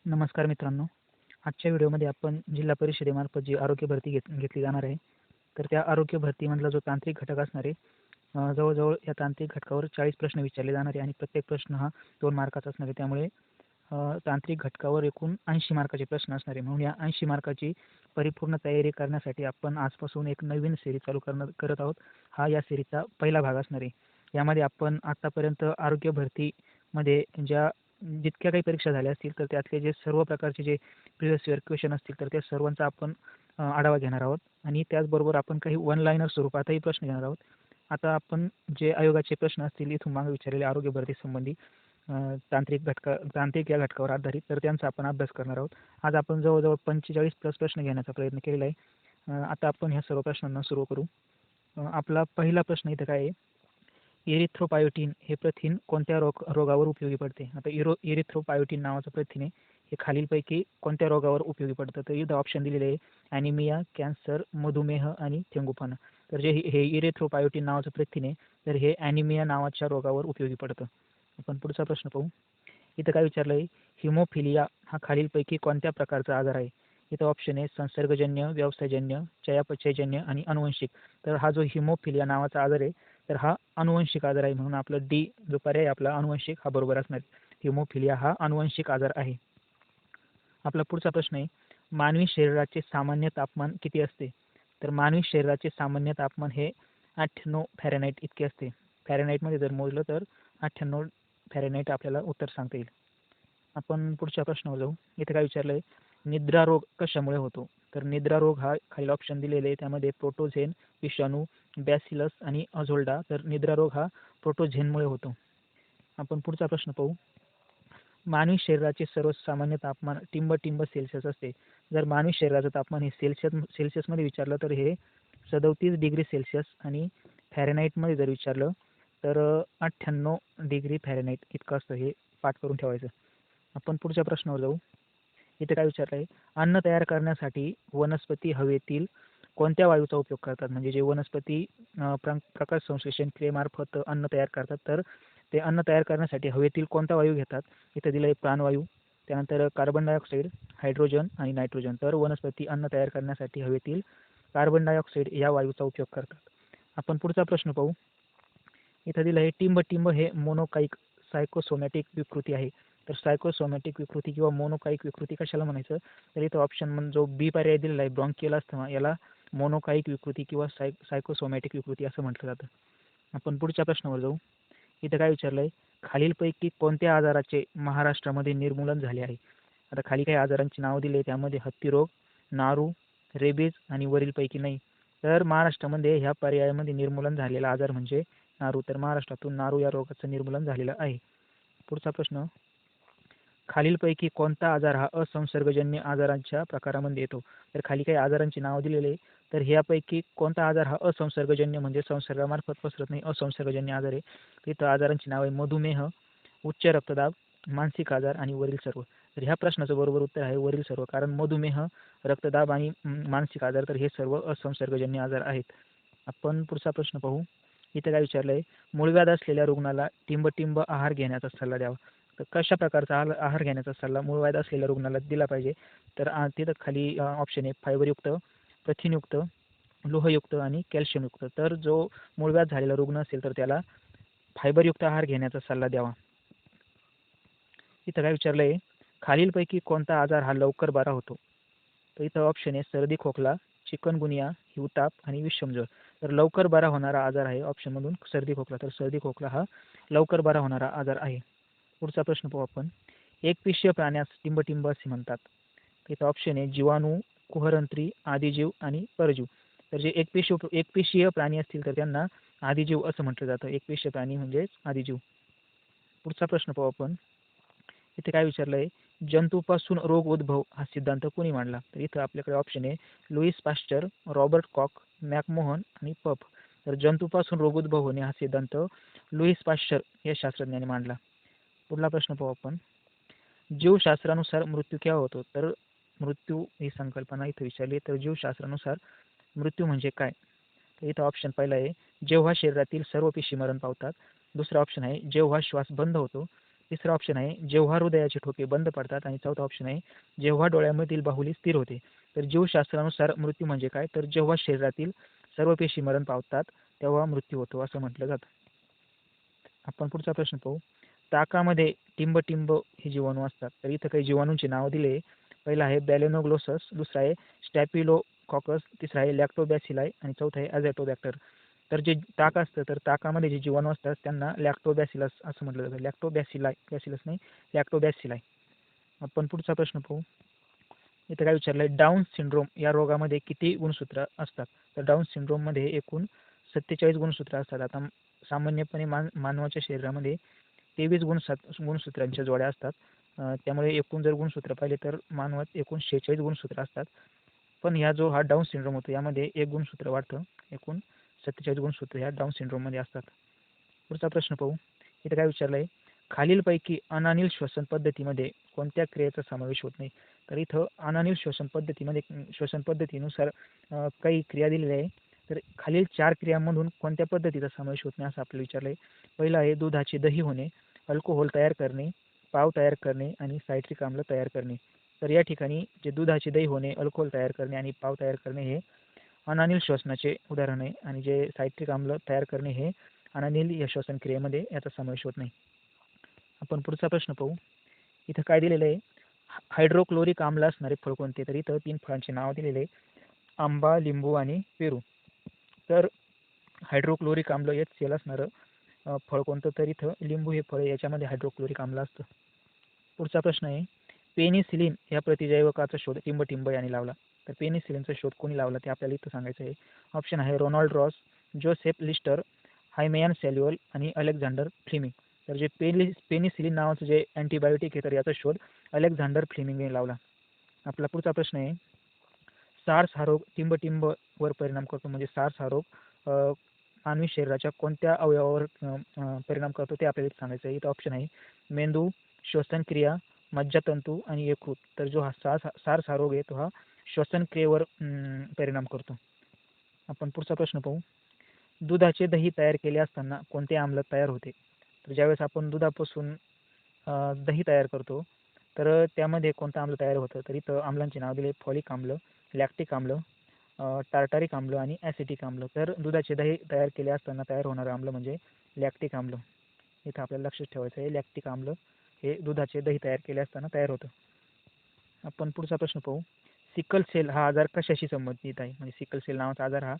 नमस्कार मित्रांनो. आजच्या व्हिडिओमध्ये आपण जिल्हा परिषदेमार्फत जी आरोग्य भरती घेतली जाणार आहे, तर त्या आरोग्य भरतीमधला जो तांत्रिक घटक असणार आहे, जवळ-जवळ या तांत्रिक घटकावर 40 प्रश्न विचारले जाणार आहे आणि प्रत्येक प्रश्न हा 2 मार्काचा असणार आहे. त्यामुळे तांत्रिक घटकावर एकूण 80 मार्काचे प्रश्न असणार आहे. म्हणून या 80 मार्काची परिपूर्ण तयारी करण्यासाठी आपण आजपासून एक नवीन सीरीज चालू करत आहोत. हा या सीरीजचा पहिला भाग असणार आहे. यामध्ये आपण आत्तापर्यंत आरोग्य भरतीमध्ये जितक्या काही परीक्षा झाल्या असतील, तर त्यातले जे सर्व प्रकारचे जे प्रिव्हियस इयर क्वेश्चन असतील, तर त्या सर्वांचा आपण आढावा घेणार आहोत आणि त्याचबरोबर आपण काही वन लाईनर स्वरूपातही प्रश्न घेणार आहोत. आता आपण जे आयोगाचे प्रश्न असतील इथून मागे विचारलेले आरोग्य भरतीसंबंधी तांत्रिक या घटकावर आधारित, तर त्यांचा आपण अभ्यास करणार आहोत. आज आपण जवळ-जवळ 45 प्लस प्रश्न घेण्याचा प्रयत्न केलेला आहे. आता आपण ह्या सर्व प्रश्नांना सुरू करू. आपला पहिला प्रश्न इथं काय आहे? इरिथ्रोपायोटिन हे प्रथिन कोणत्या रोगावर उपयोगी पडते? आता इरिथ्रोपायोटिन नावाचं प्रथिन आहे. हे खालीलपैकी कोणत्या रोगावर उपयोगी पडतं? तर इथं ऑप्शन दिलेले आहे ॲनिमिया, कॅन्सर, मधुमेह आणि थेंगुपाना. तर हे इरिथ्रोपायोटिन नावाचं प्रथिन आहे, तर हे ॲनिमिया नावाच्या रोगावर उपयोगी पडतं. आपण पुढचा प्रश्न पाहू. इथं काय विचारलं आहे? हिमोफिलिया हा खालीलपैकी कोणत्या प्रकारचा आजार आहे? इथं ऑप्शन आहे संसर्गजन्य, व्यवसायजन्य, चयापचयजन्य आणि अनुवंशिक. तर हा जो हिमोफिलिया नावाचा आजार आहे, तर हा अनुवंशिक आजार आहे. म्हणून आपलं डी जो पर्याय आपला अनुवंशिक हा बरोबर असणार. हिमोफिलिया हा अनुवंशिक आजार आहे. आपला पुढचा प्रश्न आहे, मानवी शरीराचे सामान्य तापमान किती असते? तर मानवी शरीराचे सामान्य तापमान हे 98 फॅरेनहाइट इतके असते. फॅरेनहाइटमध्ये जर मोजलं तर 98 फॅरेनहाइट आपल्याला उत्तर सांगता येईल. आपण पुढच्या प्रश्नावर जाऊ. इथे काय विचारलं आहे? निद्रा रोग कशामुळे होतो? तर निद्रा रोग हा खालील ऑप्शन दिलेले आहे. त्यामध्ये प्रोटोझेन, विषाणू, बॅसिलस आणि अझोल्डा. तर निद्रा रोग हा प्रोटोझेनमुळे होतो. आपण पुढचा प्रश्न पाहू. मानवी शरीराचे सर्वसामान्य तापमान टिंब सेल्सिअस असते. जर मानवी शरीराचं तापमान हे सेल्सिअसमध्ये विचारलं तर हे 37 डिग्री सेल्सिअस आणि फॅरेनहाइटमध्ये जर विचारलं तर 98 डिग्री फॅरेनहाइट इतकं असतं. हे पाठ करून ठेवायचं. आपण पुढच्या प्रश्नावर जाऊ. इथे काय विचारलं आहे? अन्न तयार करण्यासाठी वनस्पती हवेतील कोणत्या वायूचा उपयोग करतात? म्हणजे जे वनस्पती प्रकाश संश्लेषण क्रियेमार्फत अन्न तयार करतात, तर ते अन्न तयार करण्यासाठी हवेतील कोणता वायू घेतात? इथं दिलं आहे प्राणवायू, त्यानंतर कार्बन डायऑक्साईड, हायड्रोजन आणि नायट्रोजन. तर वनस्पती अन्न तयार करण्यासाठी हवेतील कार्बन डायऑक्साईड या वायूचा उपयोग करतात. आपण पुढचा प्रश्न पाहू. इथं दिलं आहे टिंब हे मोनोकाइक सायकोसोमॅटिक विकृती आहे. तर सायकोसोमॅटिक विकृती किंवा मोनोकाइक विकृती कशाला म्हणायचं? तर इथं ऑप्शन जो बी पर्याय दिलेला आहे ब्रॉन्कियल अस्थमा, याला मोनोकाइक विकृती किंवा सायकोसोमॅटिक विकृती असं म्हटलं जातं. आपण पुढच्या प्रश्नावर जाऊ. इथं काय विचारलं आहे? खालीलपैकी कोणत्या आजाराचे महाराष्ट्रामध्ये निर्मूलन झाले आहे? आता खाली काही आजारांची नावं दिली, त्यामध्ये हत्तीरोग, नारू, रेबीज आणि वरीलपैकी नाही. तर महाराष्ट्रामध्ये ह्या पर्यायामध्ये निर्मूलन झालेला आजार म्हणजे नारू. तर महाराष्ट्रातून नारू या रोगाचं निर्मूलन झालेलं आहे. पुढचा प्रश्न, खालीलपैकी कोणता आजार हा असंसर्गजन्य आजारांच्या प्रकारामध्ये येतो? तर खाली काही आजारांची नावं दिलेली आहे, तर ह्यापैकी कोणता आजार हा असंसर्गजन्य म्हणजे संसर्गामार्फत पसरत नाही, असंसर्गजन्य आजार आहे? तिथं आजारांची नाव आहे मधुमेह, उच्च रक्तदाब, मानसिक आजार आणि वरील सर्व. तर ह्या प्रश्नाचं बरोबर उत्तर आहे वरील सर्व. कारण मधुमेह, रक्तदाब आणि मानसिक आजार तर हे सर्व असंसर्गजन्य आजार आहेत. आपण पुढचा प्रश्न पाहू. इथं काय विचारलं आहे? मूळव्याध असलेल्या रुग्णाला टिंब आहार घेण्याचा सल्ला द्यावा. तर कशा प्रकारचा आहार घेण्याचा सल्ला मूळव्याध असलेल्या रुग्णाला दिला पाहिजे? तर तिथं खाली ऑप्शन आहे फायबरयुक्त, प्रथिनयुक्त, लोहयुक्त आणि कॅल्शियमयुक्त. तर जो मूळव्याध झालेला रुग्ण असेल तर त्याला फायबरयुक्त आहार घेण्याचा सल्ला द्यावा. इथं काय विचारलं आहे? खालीलपैकी कोणता आजार हा लवकर बरा होतो? तर इथं ऑप्शन आहे सर्दी खोकला, चिकनगुनिया, हिवताप आणि विषमज्वर. तर लवकर बरा होणारा आजार आहे ऑप्शनमधून सर्दी खोकला. तर सर्दी खोकला हा लवकर बरा होणारा आजार आहे. पुढचा प्रश्न पाहू आपण. एकपेशीय प्राण्यास टिंब असे म्हणतात. इथं ऑप्शन आहे जीवाणू, कुहरंत्री, आदिजीव आणि परजीव. तर जे एकपेशीय प्राणी असतील तर त्यांना आदिजीव असं म्हटलं जातं. एकपेशीय प्राणी म्हणजेच आदिजीव. पुढचा प्रश्न पाहू आपण. इथे काय विचारलं आहे? जंतूपासून रोग उद्भव हा सिद्धांत कोणी मांडला? तर इथं आपल्याकडे ऑप्शन आहे Louis Pasteur, Robert Koch, McMahon आणि पफ. तर जंतूपासून रोग उद्भव होणे हा सिद्धांत लुईस पाश्चर या शास्त्रज्ञाने मांडला. पुढला प्रश्न पाहू आपण. जीवशास्त्रानुसार मृत्यू केव्हा होतो? तर मृत्यू ही संकल्पना इथं विचारली. तर जीवशास्त्रानुसार मृत्यू म्हणजे काय? तर इथं ऑप्शन पहिला आहे जेव्हा शरीरातील सर्व पेशी मरण पावतात. दुसरा ऑप्शन आहे जेव्हा श्वास बंद होतो. तिसरा ऑप्शन आहे जेव्हा हृदयाचे ठोके बंद पडतात आणि चौथा ऑप्शन आहे जेव्हा डोळ्यामधील बाहुली स्थिर होते. तर जीवशास्त्रानुसार मृत्यू म्हणजे काय तर जेव्हा शरीरातील सर्व पेशी मरण पावतात तेव्हा मृत्यू होतो असं म्हटलं जातं. आपण पुढचा प्रश्न पाहू. ताकामध्ये टिंब हे जीवाणू असतात. तर इथं काही जीवाणूंची नाव दिले. पहिला आहे बॅलेनोग्लोसस, दुसरा आहे स्टॅफिलोकॉकस, तिसरा आहे लॅक्टोबॅसिलाई आणि चौथा आहे अझॅटोबॅक्टर. तर जे ताक असतं तर ताकामध्ये जे जीवाणू असतात त्यांना लॅक्टोबॅसिलस असं म्हटलं जातं. बॅसिलस नाही, लॅक्टोबॅसिलाई. आपण पुढचा प्रश्न पाहू. इथं काय विचारलंय डाऊन सिंड्रोम या रोगामध्ये किती गुणसूत्र असतात. तर डाऊन सिंड्रोममध्ये एकूण 47 गुणसूत्र असतात. आता सामान्यपणे मानवाच्या शरीरामध्ये 23 गुणसूत्रांच्या जोड्या असतात. त्यामुळे एकूण जर गुणसूत्र पाहिले तर मानवात एकूण 46 गुणसूत्र असतात. पण हा डाऊन सिंड्रोम होतो यामध्ये एक गुणसूत्र वाढतं. एकूण 47 गुणसूत्र ह्या डाऊन सिंड्रोममध्ये असतात. पुढचा प्रश्न पाहू. इथं काय विचारलंय खालीलपैकी अनानील श्वसन पद्धतीमध्ये कोणत्या क्रियेचा समावेश होत नाही. तर इथं अनानील श्वसन पद्धतीनुसार काही क्रिया दिलेल्या आहे. तर खालील 4 क्रियांमधून कोणत्या पद्धतीचा समावेश होत नाही असं आपल्याला विचारलंय. पहिलं आहे दुधाचे दही होणे, अल्कोहोल तयार करणे, पाव तयार करणे आणि सायट्रिक आम्ल तयार करणे. तर या ठिकाणी जे दुधाचे दही होणे, अल्कोहोल तयार करणे आणि पाव तयार करणे हे अनानील श्वसनाचे उदाहरण आहे आणि जे सायट्रिक आम्ल तयार करणे हे अनानील या श्वसन क्रियेमध्ये याचा समावेश होत नाही. आपण पुढचा प्रश्न पाहू. इथं काय दिलेलं आहे हायड्रोक्लोरिक आम्ल असणारे फळ कोणते. तर इथं 3 फळांचे नाव दिलेले आहे आंबा, लिंबू आणि पेरू. तर हायड्रोक्लोरिक आम्ल HCl असणारं फळ कोणतं तर इथं लिंबू हे फळ याच्यामध्ये हायड्रोक्लोरिक आम्ल असतं. पुढचा प्रश्न आहे पेनिसिलिन या प्रतिजैवकाचा शोध टिंब यांनी लावला. तर पेनिसिलिनचा शोध कोणी लावला ते आपल्याला इथं सांगायचं आहे. ऑप्शन आहे रोनाल्ड रॉस, जोसेफ लिस्टर, हायमेयन सॅल्युअल आणि अलेक्झांडर फ्लेमिंग. तर जे पेनिसिलिन नावाचं जे अँटीबायोटिक आहे तर याचा शोध अलेक्झांडर फ्लेमिंगने लावला. आपला पुढचा प्रश्न आहे सार्स हा रोग टिंबवर परिणाम करतो. म्हणजे सार्स हा रोग मानवी शरीराच्या कोणत्या अवयवावर परिणाम करतो ते आपल्याला सांगायचं आहे. इथं ऑप्शन आहे मेंदू, श्वसन क्रिया, मज्जातंतू आणि यकृत. तर जो सार्स हा रोग आहे तो हा श्वसन क्रियेवर परिणाम करतो. आपण पुढचा प्रश्न पाहू. दुधाचे दही तयार केले असताना कोणते आम्ल तयार होते. तर ज्यावेळेस आपण दुधापासून दही तयार करतो तर त्यामध्ये कोणतं आम्ल तयार होतं. तर इथं आम्लांचे नाव दिले फॉलिक आम्ल, लॅक्टिक आम्ल, टार्टारिक आम्ल आणि ॲसिटिक आम्ल. तर दुधाचे दही तयार केले असताना तयार होणारं आम्ल म्हणजे लॅक्टिक आम्ल. इथं आपल्याला लक्षात ठेवायचं आहे लॅक्टिक आम्ल हे दुधाचे दही तयार केले असताना तयार होतं. आपण पुढचा प्रश्न पाहू. सिकल सेल हा आजार कशाशी संबंधित आहे. म्हणजे सिकल सेल नावाचा आजार हा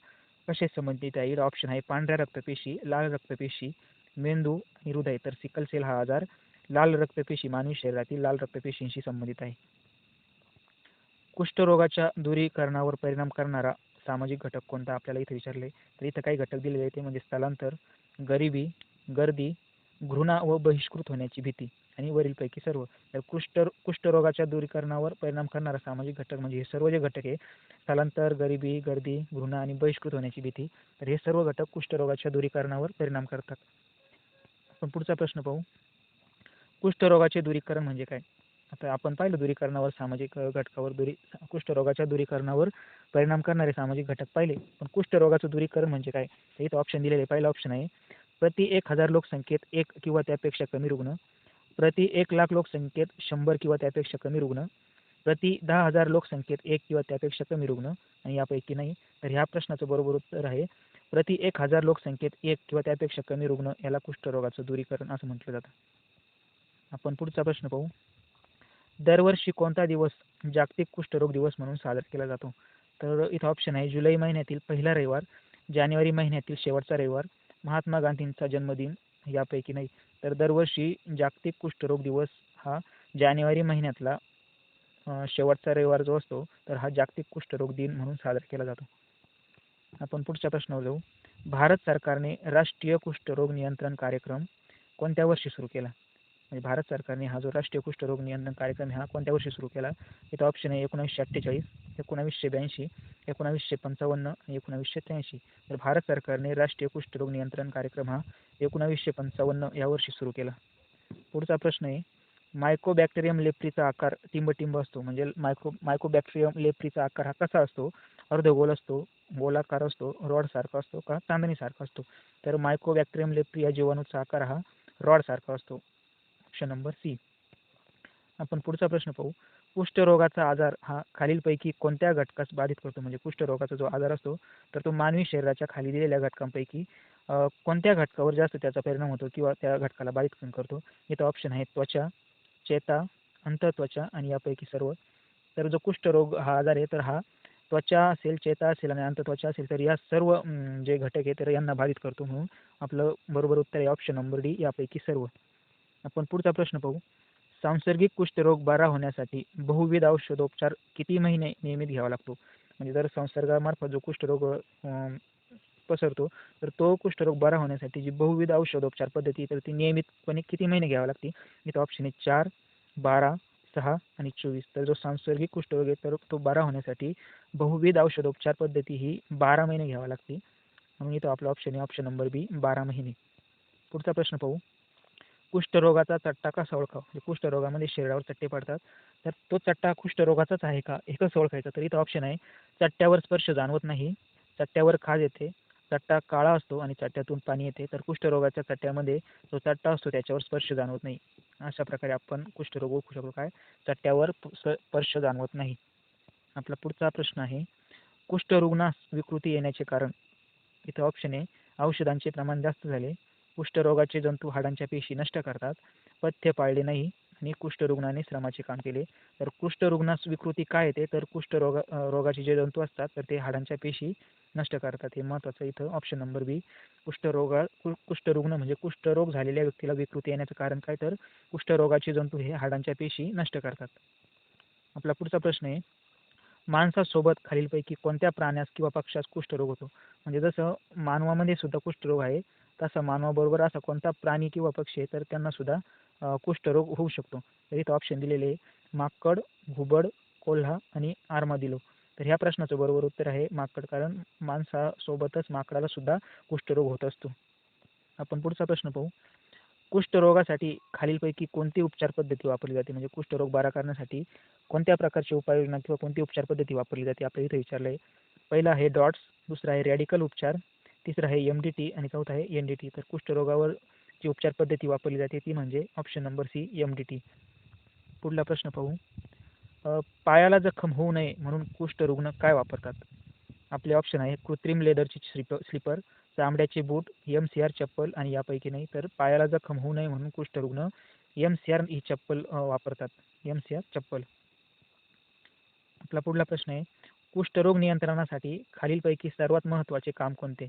कशाशी संबंधित आहे. इथं ऑप्शन आहे पांढऱ्या रक्तपेशी, लाल रक्तपेशी, मेंदू आणि हृदय. तर सिकल सेल हा आजार लाल रक्तपेशी मानवी शरीरातील लाल रक्तपेशींशी संबंधित आहे. कुष्ठरोगाच्या दूरीकरणावर परिणाम करणारा सामाजिक घटक कोणता आपल्याला इथे विचारले. तर इथं काही घटक दिलेले आहेत ते म्हणजे स्थलांतर, गरिबी, गर्दी, घृणा व बहिष्कृत होण्याची भीती आणि वरीलपैकी सर्व. तर कुष्ठरोगाच्या दूरीकरणावर परिणाम करणारा सामाजिक घटक म्हणजे हे सर्व जे घटक आहे स्थलांतर, गरिबी, गर्दी, घृणा आणि बहिष्कृत होण्याची भीती तर हे सर्व घटक कुष्ठरोगाच्या दूरीकरणावर परिणाम करतात. आपण पुढचा प्रश्न पाहू. कुष्ठरोगाचे दूरीकरण म्हणजे काय. आता आपण पाहिलं दूरीकरणावर सामाजिक घटकावर कुष्ठरोगाच्या दूरीकरणावर परिणाम करणारे सामाजिक घटक पाहिले. पण कुष्ठरोगाचं दूरीकरण म्हणजे काय. इथं ऑप्शन दिलेले. पहिला ऑप्शन आहे प्रति 1000 लोकसंख्येत 1 किंवा त्यापेक्षा कमी रुग्ण, प्रति 1,00,000 लोकसंख्येत 100 किंवा त्यापेक्षा कमी रुग्ण, प्रति 10,000 लोकसंख्येत 1 किंवा त्यापेक्षा कमी रुग्ण आणि यापैकी नाही. तर ह्या प्रश्नाचं बरोबर उत्तर आहे प्रति 1,000 लोकसंख्येत 1 किंवा त्यापेक्षा कमी रुग्ण याला कुष्ठरोगाचं दूरीकरण असं म्हटलं जातं. आपण पुढचा प्रश्न पाहू. दरवर्षी कोणता दिवस जागतिक कुष्ठरोग दिवस म्हणून साजरा केला जातो. तर इथं ऑप्शन आहे जुलै महिन्यातील पहिला रविवार, जानेवारी महिन्यातील शेवटचा रविवार, महात्मा गांधींचा जन्मदिन यापैकी नाही. तर दरवर्षी जागतिक कुष्ठरोग दिवस हा जानेवारी महिन्यातला शेवटचा रविवार जो असतो तर हा जागतिक कुष्ठरोग दिन म्हणून साजरा केला जातो. आपण पुढच्या प्रश्नावर जाऊ. भारत सरकारने राष्ट्रीय कुष्ठरोग नियंत्रण कार्यक्रम कोणत्या वर्षी सुरू केला. म्हणजे भारत सरकारने हा जो राष्ट्रीय कुष्ठरोग नियंत्रण कार्यक्रम हा कोणत्या वर्षी सुरू केला. इथं ऑप्शन आहे 1948, 1982, 1955 आणि 1983. तर भारत सरकारने राष्ट्रीय कुष्ठरोग नियंत्रण कार्यक्रम हा 1955 या वर्षी सुरू केला. पुढचा प्रश्न आहे मायकोबॅक्टेरियम लेप्रीचा आकार टिंब असतो. म्हणजे मायकोबॅक्टेरियम लेप्रीचा आकार हा कसा असतो. अर्धगोल असतो, गोलाकार असतो, रॉड सारखा असतो का चांदणी सारखा असतो. तर मायकोबॅक्टेरियम लेप्री या जीवाणूचा आकार हा रॉड सारखा असतो. Option number C. आपण पुढचा प्रश्न पाहू. कुष्ठरोगाचा आजार हा खालीलपैकी कोणत्या घटकास बाधित करतो? म्हणजे कुष्ठरोगाचा जो आजार असतो तर तो मानवी शरीराच्या खाली दिलेल्या घटकांपैकी कोणत्या घटकावर जास्त त्याचा परिणाम होतो किंवा त्या घटकाला बाधित करतो? इथं ऑप्शन आहे त्वचा, चेता, अंतत्वचा आणि यापैकी सर्व. तर जो कुष्ठरोग हा आजार आहे तर हा त्वचा असेल, चेता असेल आणि अंतत्वचा असेल तर या सर्व जे घटक आहे तर यांना बाधित करतो. म्हणून आपलं बरोबर उत्तर आहे ऑप्शन नंबर डी, यापैकी सर्व. आपण पुढचा प्रश्न पाहू. सांसर्गिक कुष्ठरोग बरा होण्यासाठी बहुविध औषधोपचार किती महिने नियमित घ्यावा लागतो? म्हणजे जर संसर्गामार्फत जो कुष्ठरोग पसरतो तर तो कुष्ठरोग बरा होण्यासाठी जी बहुविध औषधोपचार पद्धती तर ती नियमितपणे किती महिने घ्यावी लागते? इथं ऑप्शन आहे 4, 12, 6 आणि 24. तर जो सांसर्गिक कुष्ठरोग आहे तर तो बरा होण्यासाठी बहुविध औषधोपचार पद्धती ही 12 महिने घ्यावी लागते. म्हणून इथं आपला ऑप्शन आहे ऑप्शन नंबर बी, 12 महिने. पुढचा प्रश्न पाहू. कुष्ठरोगाचा चट्टा कसा ओळखावा? म्हणजे कुष्ठरोगामध्ये शरीरावर चट्टे पडतात तर तो चट्टा कुष्ठरोगाचाच आहे का हे कसं ओळखायचं? तर इथं ऑप्शन आहे चट्ट्यावर स्पर्श जाणवत नाही, चट्ट्यावर खाज येते, चट्टा काळा असतो आणि चट्ट्यातून पाणी येते. तर कुष्ठरोगाच्या चट्ट्यामध्ये जो चट्टा असतो त्याच्यावर स्पर्श जाणवत नाही. अशा प्रकारे आपण कुष्ठरोग ओळखू शकतो. काय? चट्ट्यावर स्पर्श जाणवत नाही. आपला पुढचा प्रश्न आहे कुष्ठरुग्णास विकृती येण्याचे कारण? इथं ऑप्शन आहे औषधांचे प्रमाण जास्त झाले, कुष्ठरोगाचे जंतू हाडांच्या पेशी नष्ट करतात, पथ्य पाळले नाही आणि कुष्ठरुग्णाने श्रमाचे काम केले. तर कुष्ठरुग्णास विकृती काय येते? तर रोगाचे जे जंतू असतात तर ते हाडांच्या पेशी नष्ट करतात. हे महत्त्वाचं. इथं ऑप्शन नंबर बी, कुष्ठरुग्ण म्हणजे कुष्ठरोग झालेल्या व्यक्तीला विकृती येण्याचं कारण काय? तर कुष्ठरोगाचे जंतू हे हाडांच्या पेशी नष्ट करतात. आपला पुढचा प्रश्न आहे माणसासोबत खालीलपैकी कोणत्या प्राण्यास किंवा पक्ष्यास कुष्ठरोग होतो? म्हणजे जसं मानवामध्ये सुद्धा कुष्ठरोग आहे तसा मानवाबरोबर असा कोणता प्राणी किंवा पक्षी आहे तर त्यांना सुद्धा कुष्ठरोग होऊ शकतो? तर इथं ऑप्शन दिलेले आहे माकड, घुबड, कोल्हा आणि आर्मादिलो. तर ह्या प्रश्नाचं बरोबर उत्तर आहे माकड, कारण माणसासोबतच माकडाला सुद्धा कुष्ठरोग होत असतो. आपण पुढचा प्रश्न पाहू. कुष्ठरोगासाठी खालीलपैकी कोणती उपचार पद्धती वापरली जाते? म्हणजे कुष्ठरोग बरा करण्यासाठी कोणत्या प्रकारची उपाययोजना किंवा कोणती उपचार पद्धती वापरली जाते आपल्या इथे विचारलं आहे. पहिला आहे डॉट्स, दुसरा आहे रॅडिकल उपचार, तिसरा आहे MDT आणि चौथा आहे NDT. तर कुष्ठरोगावर जी उपचार पद्धती वापरली जाते ती म्हणजे ऑप्शन नंबर सी, MDT. पुढला प्रश्न पाहू. पायाला जखम होऊ नये म्हणून कुष्ठरुग्ण काय वापरतात? आपले ऑप्शन आहे कृत्रिम लेदरची स्लीपर, चामड्याचे बूट, MCR चप्पल आणि यापैकी नाही. तर पायाला जखम होऊ नये म्हणून कुष्ठरुग्ण MCR ही चप्पल वापरतात. MCR चप्पल. आपला पुढला प्रश्न आहे कुष्ठरोग नियंत्रणासाठी खालीलपैकी सर्वात महत्त्वाचे काम कोणते?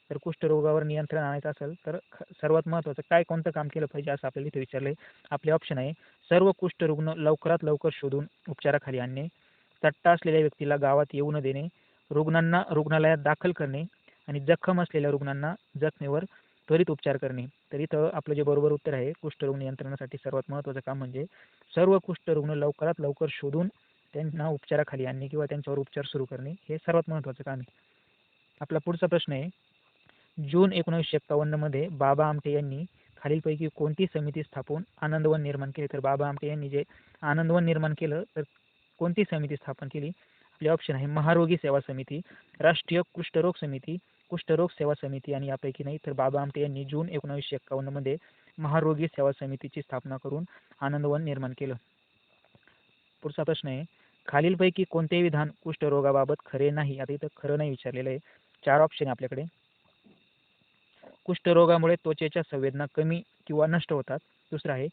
तर कुष्ठरोगावर नियंत्रण आणायचं असेल तर सर्वात महत्त्वाचं काय कोणतं काम केलं पाहिजे असं आपल्याला इथे विचारलंय. आपले ऑप्शन आहे सर्व कुष्ठरुग्ण लवकरात लवकर शोधून उपचाराखाली आणणे, चट्टा असलेल्या व्यक्तीला गावात येऊ न देणे, रुग्णांना रुग्णालयात दाखल करणे आणि जखम असलेल्या रुग्णांना जखमेवर त्वरित उपचार करणे. तर इथं आपलं जे बरोबर उत्तर आहे कुष्ठरोग नियंत्रणासाठी सर्वात महत्त्वाचं काम म्हणजे सर्व कुष्ठरुग्ण लवकरात लवकर शोधून त्यांना उपचाराखाली आणणे किंवा त्यांच्यावर उपचार सुरू करणे हे सर्वात महत्त्वाचं काम आहे. आपला पुढचा प्रश्न आहे जून 1951 मध्ये बाबा आमटे यांनी खालीलपैकी कोणती समिती स्थापून आनंदवन निर्माण केले? तर बाबा आमटे यांनी जे आनंदवन निर्माण केलं तर कोणती समिती स्थापन केली? आपले ऑप्शन आहे महारोगी सेवा समिती, राष्ट्रीय कुष्ठरोग समिती, कुष्ठरोग सेवा समिती आणि यापैकी नाही. तर बाबा आमटे यांनी जून 1951 मध्ये महारोगी सेवा समितीची स्थापना करून आनंदवन निर्माण केलं. पुढचा प्रश्न आहे खालीलपैकी कोणते विधान कुष्ठरोगाबाबत खरे नाही? आता इथं खरं नाही विचारलेलं आहे. 4 ऑप्शन आहे आपल्याकडे. कुष्ठरोगामुळे त्वचेच्या संवेदना कमी किंवा नष्ट होतात. दुसरा आहे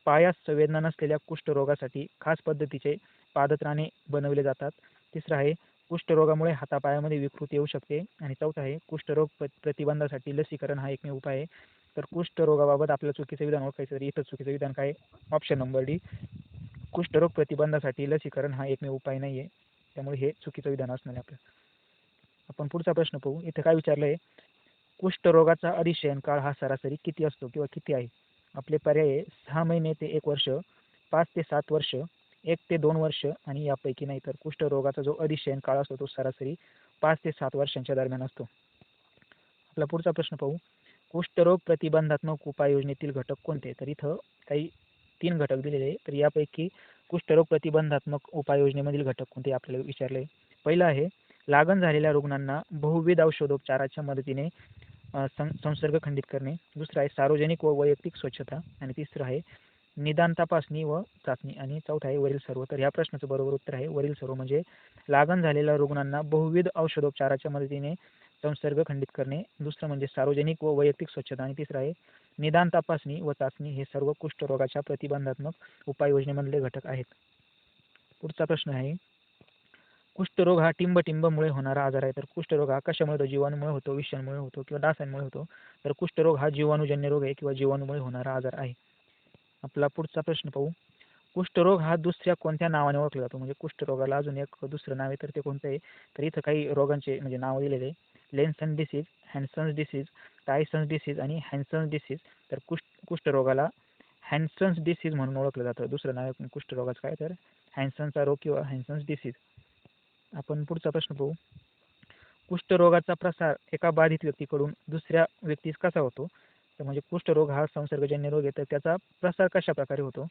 पायास संवेदना नसलेल्या कुष्ठरोगासाठी खास पद्धतीचे पादत्राणे बनवले जातात. तिसरा आहे कुष्ठरोगामुळे हातापायामध्ये विकृती येऊ शकते आणि चौथा आहे कुष्ठरोग प्रतिबंधासाठी लसीकरण हा एकमेव उपाय आहे. तर कुष्ठरोगाबाबत आपलं चुकीचं विधान ओळखायचं तर इथं चुकीचं विधान काय? ऑप्शन नंबर डी, कुष्ठरोग प्रतिबंधासाठी लसीकरण हा एकमेव उपाय नाही आहे. त्यामुळे हे चुकीचं विधान असणार आहे आपलं. आपण पुढचा प्रश्न पाहू. इथे काय विचारलंय कुष्ठरोगाचा अधिशयन काळ हा सरासरी किती असतो किंवा किती आहे? आपले पर्याय आहे 6 महिने ते 1 वर्ष, 5 ते 7 वर्ष, 1 ते 2 वर्ष आणि यापैकी नाही. तर कुष्ठरोगाचा जो अधिशयन काळ असतो तो सरासरी 5 ते 7 वर्षांच्या दरम्यान असतो. आपला पुढचा प्रश्न पाहू. कुष्ठरोग प्रतिबंधात्मक उपाययोजनेतील घटक कोणते? तर इथं काही 3 घटक दिलेले आहे. तर यापैकी कुष्ठरोग प्रतिबंधात्मक उपाययोजनेमधील घटक कोणते आपल्याला विचारले? पहिला आहे लागण झालेल्या रुग्णांना बहुविध औषधोपचाराच्या मदतीने संसर्ग खंडित करणे. दुसरा आहे सार्वजनिक व वैयक्तिक स्वच्छता आणि तिसरं आहे निदान तपासणी व चाचणी. आणि चौथा आहे वरील सर्व. तर ह्या प्रश्नाचं बरोबर उत्तर आहे वरील सर्व. म्हणजे लागण झालेल्या रुग्णांना बहुविध औषधोपचाराच्या मदतीने संसर्ग खंडित करणे. दुसरं म्हणजे सार्वजनिक व वैयक्तिक स्वच्छता. आणि तिसरं आहे निदान तपासणी व चाचणी. हे सर्व कुष्ठरोगाच्या प्रतिबंधात्मक उपाययोजनेमधले घटक आहेत. पुढचा प्रश्न आहे कुष्ठरोग हा टिंबटिंबमुळे होणारा आजार आहे. तर कुष्ठरोग हा कशामुळे होतो? जीवाणूमुळे होतो, विषाणूमुळे होतो किंवा डासांमुळे होतो? तर कुष्ठरोग हा जीवाणूजन्य रोग आहे किंवा जीवाणूमुळे होणारा आजार आहे. आपला पुढचा प्रश्न पाहू. कुष्ठरोग हा दुसऱ्या कोणत्या नावाने ओळखला जातो? म्हणजे कुष्ठरोगाला अजून एक दुसरं नाव आहे, तर ते कोणतं आहे? तर इथं काही रोगांचे म्हणजे नाव दिलेले आहे. लेन्सन डिसीज, हॅन्सन्स डिसीज, टायसन्स डिसीज आणि हॅन्सन्स डिसीज. तर कुष्ठरोगाला हॅन्सन्स डिसीज म्हणून ओळखलं जातं. दुसरं नाव आहे कुष्ठरोगाचं काय? तर हॅन्सनचा रोग किंवा हॅन्सन्स डिसीज. आपण पुढचा प्रश्न पाहू. कुष्ठरोगाचा प्रसार एका बाधित व्यक्तीकडून दुसऱ्या व्यक्तीस कसा होतो? तर म्हणजे कुष्ठरोग हा संसर्गजन्य रोग आहे, तर त्याचा प्रसार कशा प्रकारे होतो?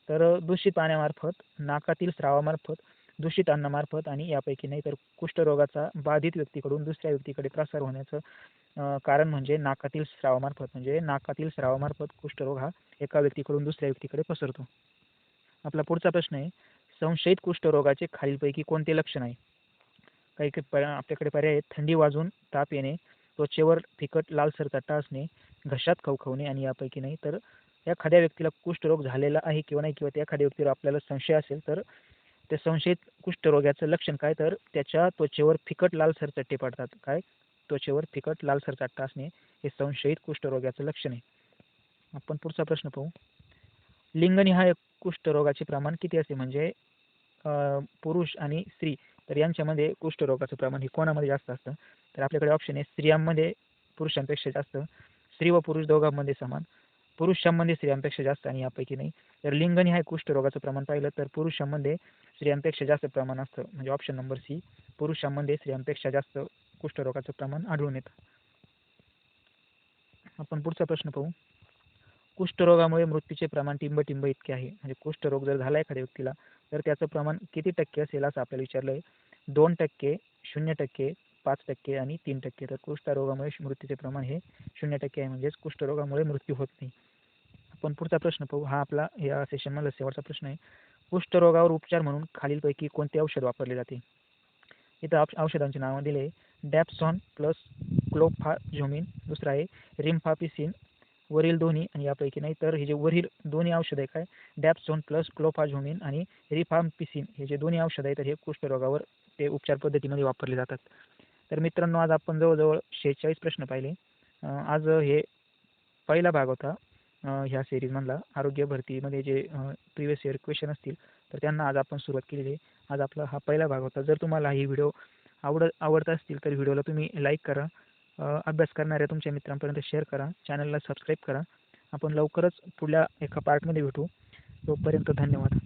तर दूषित पाण्यामार्फत, नाकातील स्रावामार्फत, दूषित अन्नामार्फत आणि यापैकी नाही. तर कुष्ठरोगाचा बाधित व्यक्तीकडून दुसऱ्या व्यक्तीकडे प्रसार होण्याचं कारण म्हणजे नाकातील स्रावामार्फत. म्हणजे नाकातील स्रावामार्फत कुष्ठरोग हा एका व्यक्तीकडून दुसऱ्या व्यक्तीकडे पसरतो. आपला पुढचा प्रश्न आहे संशयित कुष्ठरोगाचे खालीलपैकी कोणते लक्षण आहे? काही आपल्याकडे पर्याय आहेत. थंडी वाजून ताप येणे, त्वचेवर फिकट लालसर चट्टा असणे, घशात खवखवणे आणि यापैकी नाही. तर एखाद्या व्यक्तीला कुष्ठरोग झालेला आहे किंवा नाही, किंवा त्या एखाद्या व्यक्तीवर आपल्याला संशय असेल, तर त्या संशयित कुष्ठरोगाचं लक्षण काय? तर त्याच्या त्वचेवर फिकट लालसर चट्टे पडतात. काय? त्वचेवर फिकट लालसर चट्टा असणे हे संशयित कुष्ठरोगाचं लक्षण आहे. आपण पुढचा प्रश्न पाहू. लिंगनिहाय कुष्ठरोगाचे प्रमाण किती असते? म्हणजे पुरुष आणि स्त्री तर यांच्यामध्ये कुष्ठरोगाचं प्रमाण हे कोणामध्ये जास्त असतं? तर आपल्याकडे ऑप्शन आहे स्त्रियांमध्ये पुरुषांपेक्षा जास्त, स्त्री व पुरुष दोघांमध्ये समान, पुरुषांमध्ये स्त्रियांपेक्षा जास्त आणि यापैकी नाही. तर लिंगनिहाय कुष्ठरोगाचं प्रमाण पाहिलं तर पुरुषांमध्ये स्त्रियांपेक्षा जास्त प्रमाण असतं. म्हणजे ऑप्शन नंबर सी, पुरुषांमध्ये स्त्रियांपेक्षा जास्त कुष्ठरोगाचं प्रमाण आढळून येतं. आपण पुढचा प्रश्न पाहू. कुष्ठरोगामुळे मृत्यूचे प्रमाण टिंबटिंब इतके आहे. म्हणजे कुष्ठरोग जर झाला एखाद्या व्यक्तीला तर त्याचं प्रमाण किती टक्के असेल असं आपल्याला विचारलं आहे. 2%, 0%, 5% आणि 3%. तर कुष्ठरोगामुळे मृत्यूचे प्रमाण हे 0% आहे. म्हणजेच कुष्ठरोगामुळे मृत्यू होत नाही. आपण पुढचा प्रश्न पाहू. हा आपला या सेशनमधला शेवटचा प्रश्न आहे. कुष्ठरोगावर उपचार म्हणून खालीलपैकी कोणते औषध वापरले जाते? इथं औषधांची नावं दिले. डॅप्सॉन प्लस क्लोफाझोमिन, दुसरा आहे रिम्फापिसिन, वरील दोन्ही आणि यापैकी नाही. तर हे जे वरील दोन्ही औषध आहे काय? डॅप्सोन प्लस क्लोफाझोमिन आणि रिफाम्पिसिन हे जे दोन्ही औषध आहे तर हे कुष्ठरोगावर ते उपचार पद्धतीमध्ये वापरले जातात. तर मित्रांनो आज आपण जवळजवळ 46 प्रश्न पाहिले. आज हे पहिला भाग होता ह्या सिरीजमधला. आरोग्य भरतीमध्ये जे प्रिव्हियस इयर क्वेश्चन असतील तर त्यांना आज आपण सुरुवात केलेली आहे. आज आपला हा पहिला भाग होता. जर तुम्हाला ही व्हिडिओ आवडत असतील तर व्हिडिओला तुम्ही लाईक करा, अभ्यास करणाऱ्या तुमच्या मित्रांपर्यंत शेअर करा, चॅनलला सबस्क्राईब करा. आपण लवकरच पुढल्या एका पार्टमध्ये भेटू. तोपर्यंत धन्यवाद.